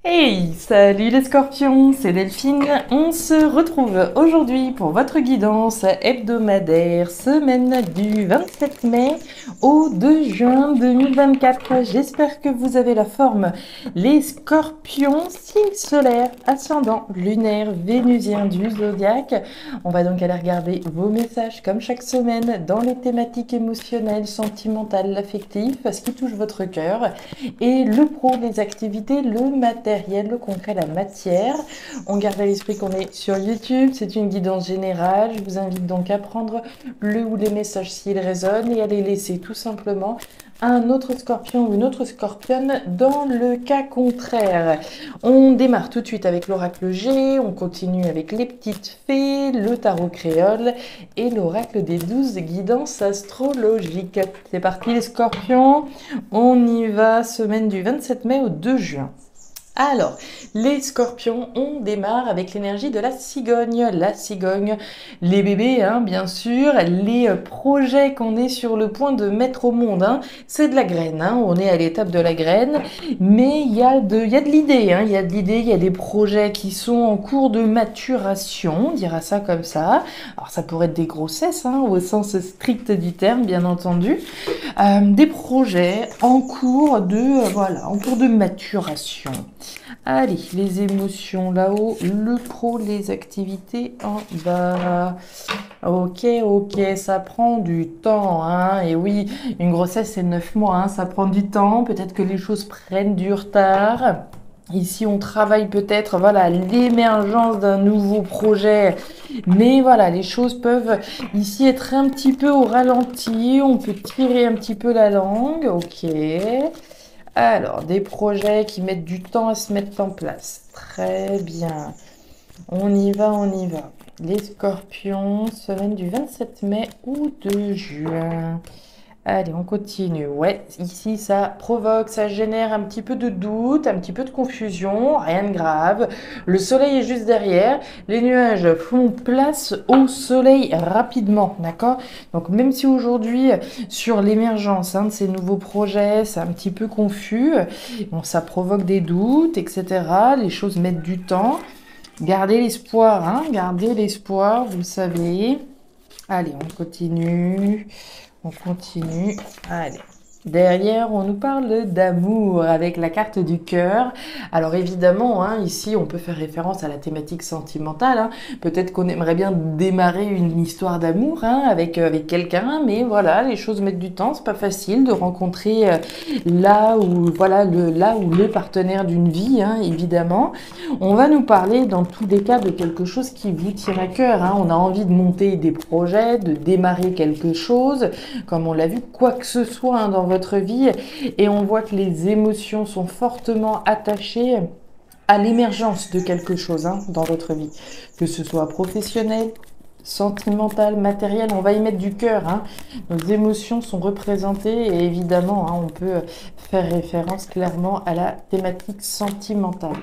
Hey, salut les scorpions, c'est Delphine. On se retrouve aujourd'hui pour votre guidance hebdomadaire, semaine du 27 mai au 2 juin 2024. J'espère que vous avez la forme. Les scorpions, signe solaire, ascendant, lunaire, vénusien du zodiaque. On va donc aller regarder vos messages comme chaque semaine dans les thématiques émotionnelles, sentimentales, affectives, ce qui touche votre cœur. Et le pro, les activités, le matériel, le concret, la matière. On garde à l'esprit qu'on est sur YouTube, c'est une guidance générale. Je vous invite donc à prendre le ou les messages s'ils résonnent et à les laisser tout simplement à un autre scorpion ou une autre scorpionne dans le cas contraire. On démarre tout de suite avec l'oracle G, on continue avec les petites fées, le tarot créole et l'oracle des 12 guidances astrologiques. C'est parti les scorpions, on y va, semaine du 27 mai au 2 juin. Alors, les scorpions, on démarre avec l'énergie de la cigogne. La cigogne, les bébés, bien sûr, les projets qu'on est sur le point de mettre au monde, c'est de la graine, on est à l'étape de la graine, mais il y a de l'idée, il y a de l'idée, il y a des projets qui sont en cours de maturation, on dira ça comme ça. Alors, ça pourrait être des grossesses, au sens strict du terme, bien entendu. Des projets en cours de maturation. Allez, les émotions là-haut, le pro, les activités en bas. Ok, ça prend du temps, et oui, une grossesse c'est 9 mois, ça prend du temps, peut-être que les choses prennent du retard. Ici, on travaille peut-être, l'émergence d'un nouveau projet. Mais voilà, les choses peuvent ici être un petit peu au ralenti. On peut tirer un petit peu la langue. Ok. Alors, des projets qui mettent du temps à se mettre en place. Très bien. On y va. Les scorpions, semaine du 27 mai ou 2 juin. Allez, on continue. Ouais, ici, ça provoque, ça génère un petit peu de doute, un petit peu de confusion, rien de grave. Le soleil est juste derrière. Les nuages font place au soleil rapidement, d'accord? Donc, même si aujourd'hui, sur l'émergence de ces nouveaux projets, c'est un petit peu confus, bon, ça provoque des doutes, etc. Les choses mettent du temps. Gardez l'espoir, vous le savez. Allez, on continue. Allez. Derrière, on nous parle d'amour avec la carte du cœur. Alors évidemment, ici, on peut faire référence à la thématique sentimentale. Peut-être qu'on aimerait bien démarrer une histoire d'amour avec quelqu'un, mais voilà, les choses mettent du temps. C'est pas facile de rencontrer là où le partenaire d'une vie, évidemment. On va nous parler dans tous les cas de quelque chose qui vous tient à cœur. On a envie de monter des projets, de démarrer quelque chose, comme on l'a vu, quoi que ce soit dans votre vie, et on voit que les émotions sont fortement attachées à l'émergence de quelque chose dans votre vie, que ce soit professionnel, sentimental, matériel, on va y mettre du cœur. Nos émotions sont représentées et évidemment, on peut faire référence clairement à la thématique sentimentale.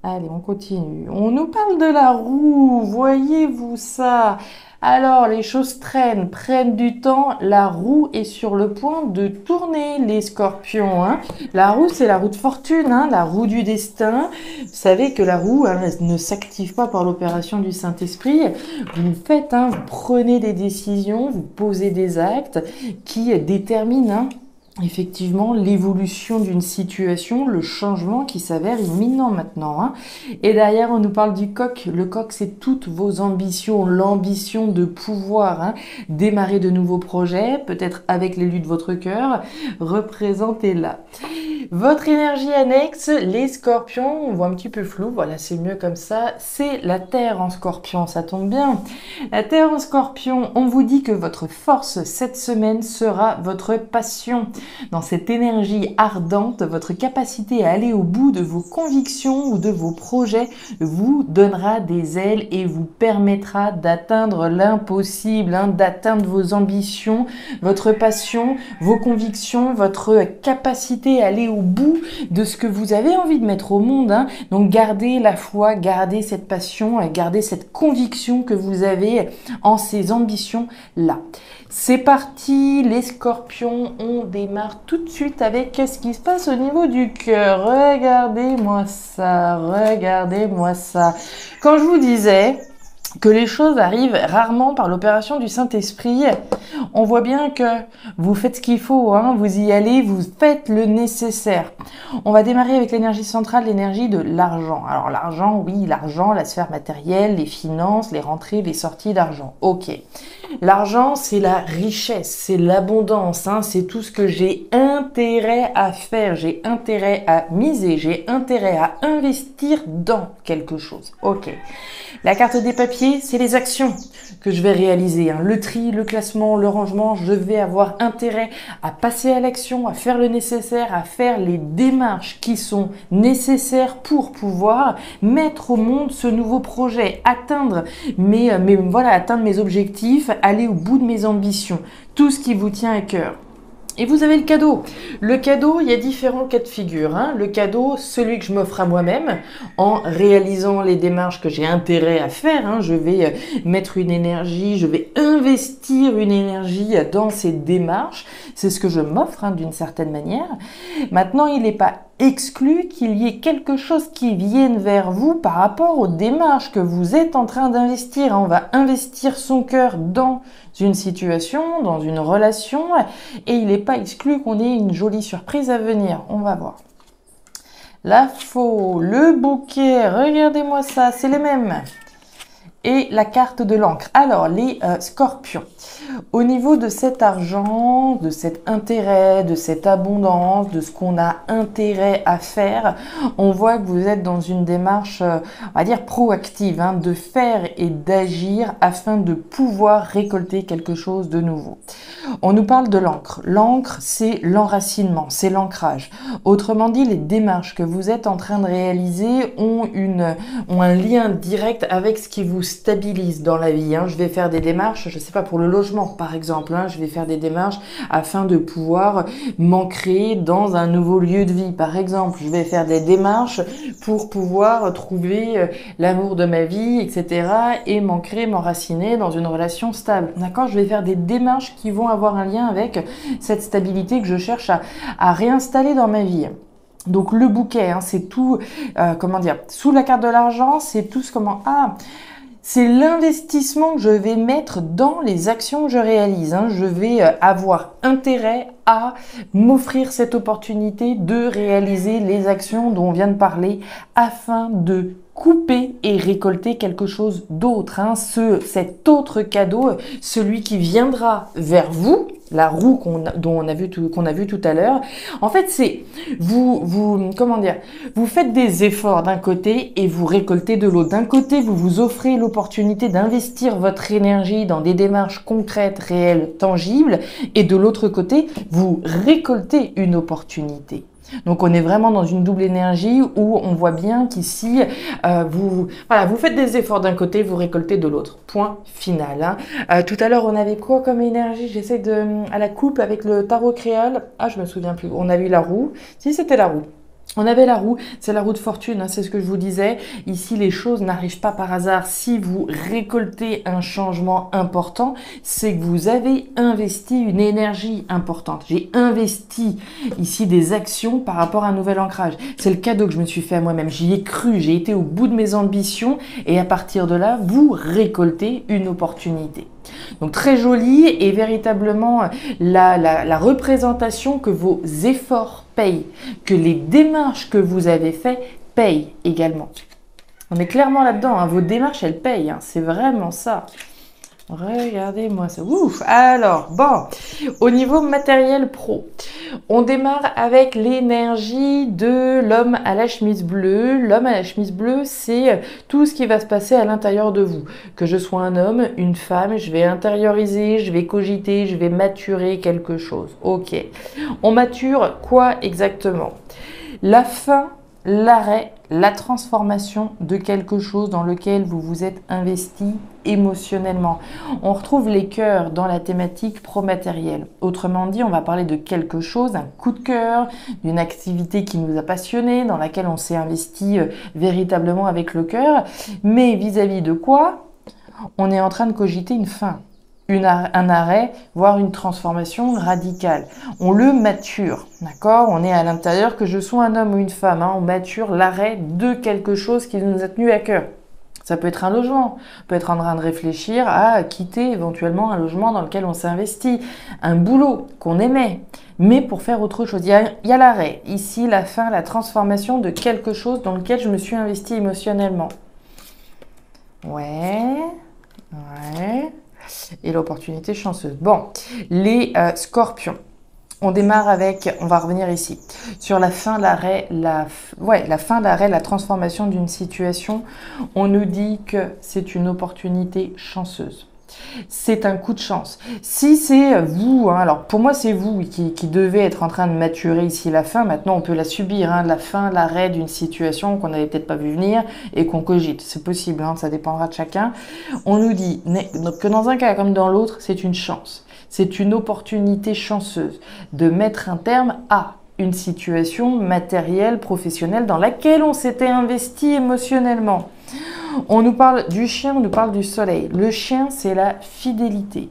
Allez, on continue. On nous parle de la roue, voyez-vous ça? Alors, les choses prennent du temps. La roue est sur le point de tourner, les scorpions. La roue, c'est la roue de fortune, la roue du destin. Vous savez que la roue elle ne s'active pas par l'opération du Saint-Esprit. Vous faites, vous prenez des décisions, vous posez des actes qui déterminent effectivement l'évolution d'une situation, le changement qui s'avère imminent maintenant. Et derrière, on nous parle du coq. Le coq, c'est toutes vos ambitions, l'ambition de pouvoir démarrer de nouveaux projets, peut-être avec l'élu de votre cœur, représentez-la. Votre énergie annexe, les scorpions, on voit un petit peu flou, voilà, c'est mieux comme ça, c'est la terre en scorpion, ça tombe bien. La terre en scorpion, on vous dit que votre force cette semaine sera votre passion. Dans cette énergie ardente, votre capacité à aller au bout de vos convictions ou de vos projets vous donnera des ailes et vous permettra d'atteindre l'impossible, d'atteindre vos ambitions, votre passion, vos convictions, votre capacité à aller au bout de ce que vous avez envie de mettre au monde. Donc gardez la foi, gardez cette passion, gardez cette conviction que vous avez en ces ambitions-là. C'est parti, les scorpions, on démarre tout de suite avec ce qui se passe au niveau du cœur. Regardez-moi ça, regardez-moi ça. Quand je vous disais que les choses arrivent rarement par l'opération du Saint-Esprit, on voit bien que vous faites ce qu'il faut, hein, vous y allez, vous faites le nécessaire. On va démarrer avec l'énergie centrale, l'énergie de l'argent. Alors l'argent, oui, l'argent, la sphère matérielle, les finances, les rentrées, les sorties d'argent. Ok. L'argent, c'est la richesse, c'est l'abondance, hein, c'est tout ce que j'ai intérêt à faire, j'ai intérêt à miser, j'ai intérêt à investir dans quelque chose. Ok. La carte des papiers, c'est les actions que je vais réaliser, hein. Le tri, le classement, le rangement, je vais avoir intérêt à passer à l'action, à faire le nécessaire, à faire les démarches qui sont nécessaires pour pouvoir mettre au monde ce nouveau projet, atteindre atteindre mes objectifs, aller au bout de mes ambitions, tout ce qui vous tient à cœur. Et vous avez le cadeau. Le cadeau, il y a différents cas de figure, hein. Le cadeau, celui que je m'offre à moi-même en réalisant les démarches que j'ai intérêt à faire, hein. Je vais mettre une énergie, je vais investir une énergie dans ces démarches. C'est ce que je m'offre, hein, d'une certaine manière. Maintenant, il n'est pas exclu qu'il y ait quelque chose qui vienne vers vous par rapport aux démarches que vous êtes en train d'investir. On va investir son cœur dans une situation, dans une relation, et il n'est pas exclu qu'on ait une jolie surprise à venir. On va voir. La faux, le bouquet, regardez-moi ça, c'est les mêmes. Et la carte de l'encre. Alors, les scorpions. Au niveau de cet argent, de cet intérêt, de cette abondance, de ce qu'on a intérêt à faire, on voit que vous êtes dans une démarche, on va dire, proactive, hein, de faire et d'agir afin de pouvoir récolter quelque chose de nouveau. On nous parle de l'encre. L'encre, c'est l'enracinement, c'est l'ancrage. Autrement dit, les démarches que vous êtes en train de réaliser ont un lien direct avec ce qui vous stabilise dans la vie, hein. Je vais faire des démarches, je ne sais pas, pour le logement par exemple, hein. Je vais faire des démarches afin de pouvoir m'ancrer dans un nouveau lieu de vie par exemple. Je vais faire des démarches pour pouvoir trouver l'amour de ma vie, etc. et m'ancrer, m'enraciner dans une relation stable. D'accord? Je vais faire des démarches qui vont avoir un lien avec cette stabilité que je cherche à réinstaller dans ma vie. Donc le bouquet, hein, c'est tout, comment dire, sous la carte de l'argent, c'est tout ce c'est l'investissement que je vais mettre dans les actions que je réalise, hein. Je vais avoir intérêt à m'offrir cette opportunité de réaliser les actions dont on vient de parler afin de couper et récolter quelque chose d'autre, hein. Cet autre cadeau, celui qui viendra vers vous, la roue qu'on a vu tout à l'heure. En fait, c'est comment dire, vous faites des efforts d'un côté et vous récoltez de l'autre. D'un côté, vous vous offrez l'opportunité d'investir votre énergie dans des démarches concrètes, réelles, tangibles, et de l'autre côté, vous récoltez une opportunité. Donc on est vraiment dans une double énergie où on voit bien qu'ici vous faites des efforts d'un côté, vous récoltez de l'autre. Point final, hein. Tout à l'heure on avait quoi comme énergie? J'essaie à la coupe avec le tarot créole. Ah, je me souviens plus. On a vu la roue. Si, c'était la roue. On avait la roue, c'est la roue de fortune, hein, c'est ce que je vous disais. Ici, les choses n'arrivent pas par hasard. Si vous récoltez un changement important, c'est que vous avez investi une énergie importante. J'ai investi ici des actions par rapport à un nouvel ancrage. C'est le cadeau que je me suis fait à moi-même. J'y ai cru, j'ai été au bout de mes ambitions et à partir de là, vous récoltez une opportunité. Donc très joli et véritablement la représentation que vos efforts payent, que les démarches que vous avez faites payent également. On est clairement là-dedans, hein. Vos démarches, elles payent, hein. C'est vraiment ça. Regardez-moi ça. Ouf. Alors, bon, au niveau matériel pro, on démarre avec l'énergie de l'homme à la chemise bleue. L'homme à la chemise bleue, c'est tout ce qui va se passer à l'intérieur de vous. Que je sois un homme, une femme, je vais intérioriser, je vais cogiter, je vais maturer quelque chose. Ok. On mature quoi exactement? La fin, l'arrêt, la transformation de quelque chose dans lequel vous vous êtes investi émotionnellement. On retrouve les cœurs dans la thématique pro-matérielle. Autrement dit, on va parler de quelque chose, un coup de cœur, d'une activité qui nous a passionnés, dans laquelle on s'est investi véritablement avec le cœur. Mais vis-à-vis de quoi? On est en train de cogiter une fin. un arrêt, voire une transformation radicale. On le mature, d'accord? On est à l'intérieur, que je sois un homme ou une femme, hein, on mature l'arrêt de quelque chose qui nous a tenu à cœur. Ça peut être un logement, on peut être en train de réfléchir à quitter éventuellement un logement dans lequel on s'est investi, un boulot qu'on aimait, mais pour faire autre chose. Il y a l'arrêt, ici la fin, la transformation de quelque chose dans lequel je me suis investi émotionnellement. Ouais. Et l'opportunité chanceuse. Bon, les scorpions. On démarre avec, on va revenir ici, sur la fin de l'arrêt, la fin de l'arrêt, la transformation d'une situation. On nous dit que c'est une opportunité chanceuse. C'est un coup de chance. Si c'est vous, hein, alors pour moi c'est vous qui devez être en train de maturer ici la fin, maintenant on peut la subir, hein, la fin, l'arrêt d'une situation qu'on n'avait peut-être pas vu venir et qu'on cogite. C'est possible, hein, ça dépendra de chacun. On nous dit que dans un cas comme dans l'autre, c'est une chance. C'est une opportunité chanceuse de mettre un terme à une situation matérielle, professionnelle dans laquelle on s'était investi émotionnellement. On nous parle du chien, on nous parle du soleil. Le chien, c'est la fidélité.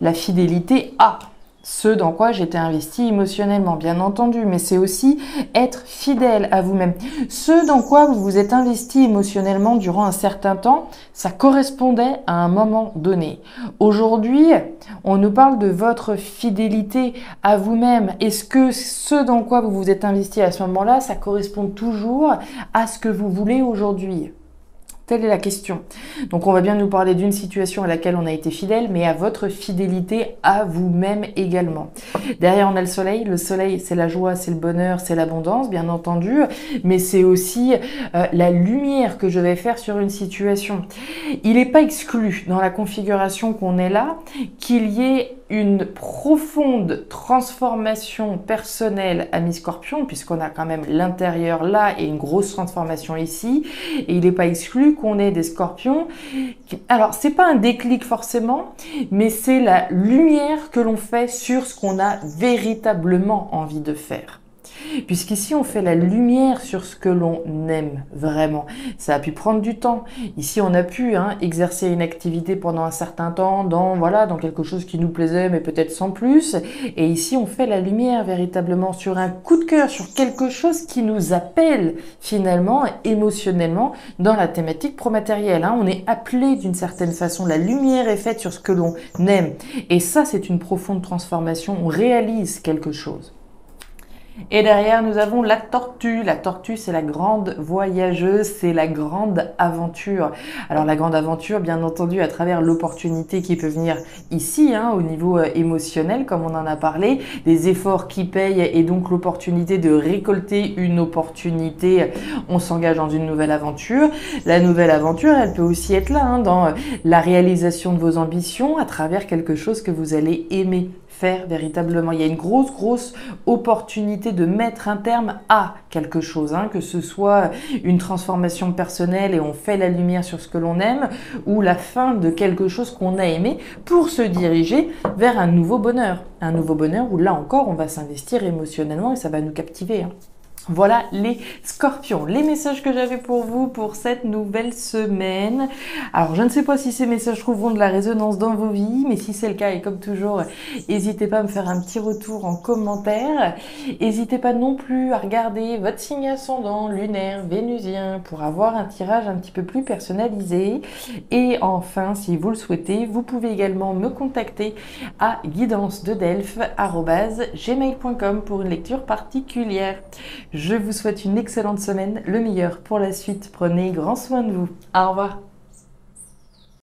La fidélité à ce dans quoi j'étais investi émotionnellement, bien entendu, mais c'est aussi être fidèle à vous-même. Ce dans quoi vous vous êtes investi émotionnellement durant un certain temps, ça correspondait à un moment donné. Aujourd'hui, on nous parle de votre fidélité à vous-même. Est-ce que ce dans quoi vous vous êtes investi à ce moment-là, ça correspond toujours à ce que vous voulez aujourd'hui ? Telle est la question. Donc on va bien nous parler d'une situation à laquelle on a été fidèle, mais à votre fidélité à vous-même également. Derrière on a le soleil. Le soleil, c'est la joie, c'est le bonheur, c'est l'abondance, bien entendu, mais c'est aussi la lumière que je vais faire sur une situation. Il n'est pas exclu dans la configuration qu'on est là qu'il y ait une profonde transformation personnelle à mi-scorpion, puisqu'on a quand même l'intérieur là et une grosse transformation ici, et il n'est pas exclu qu'on ait des scorpions. Alors, c'est pas un déclic forcément, mais c'est la lumière que l'on fait sur ce qu'on a véritablement envie de faire. Puisqu'ici, on fait la lumière sur ce que l'on aime vraiment. Ça a pu prendre du temps. Ici, on a pu exercer une activité pendant un certain temps dans quelque chose qui nous plaisait, mais peut-être sans plus. Et ici, on fait la lumière véritablement sur un coup de cœur, sur quelque chose qui nous appelle finalement, émotionnellement, dans la thématique promatérielle. On est appelé d'une certaine façon. La lumière est faite sur ce que l'on aime. Et ça, c'est une profonde transformation. On réalise quelque chose. Et derrière, nous avons la tortue. La tortue, c'est la grande voyageuse, c'est la grande aventure. Alors, la grande aventure, bien entendu, à travers l'opportunité qui peut venir ici, au niveau émotionnel, comme on en a parlé, des efforts qui payent et donc l'opportunité de récolter une opportunité. On s'engage dans une nouvelle aventure. La nouvelle aventure, elle peut aussi être là, dans la réalisation de vos ambitions à travers quelque chose que vous allez aimer faire véritablement. Il y a une grosse opportunité de mettre un terme à quelque chose, que ce soit une transformation personnelle et on fait la lumière sur ce que l'on aime, ou la fin de quelque chose qu'on a aimé pour se diriger vers un nouveau bonheur. Un nouveau bonheur où là encore on va s'investir émotionnellement et ça va nous captiver. Voilà les scorpions, les messages que j'avais pour vous pour cette nouvelle semaine. Alors, je ne sais pas si ces messages trouveront de la résonance dans vos vies, mais si c'est le cas, et comme toujours, n'hésitez pas à me faire un petit retour en commentaire. N'hésitez pas non plus à regarder votre signe ascendant, lunaire, vénusien, pour avoir un tirage un petit peu plus personnalisé. Et enfin, si vous le souhaitez, vous pouvez également me contacter à guidancededelphes@gmail.com pour une lecture particulière. Je vous souhaite une excellente semaine, le meilleur pour la suite. Prenez grand soin de vous. Au revoir.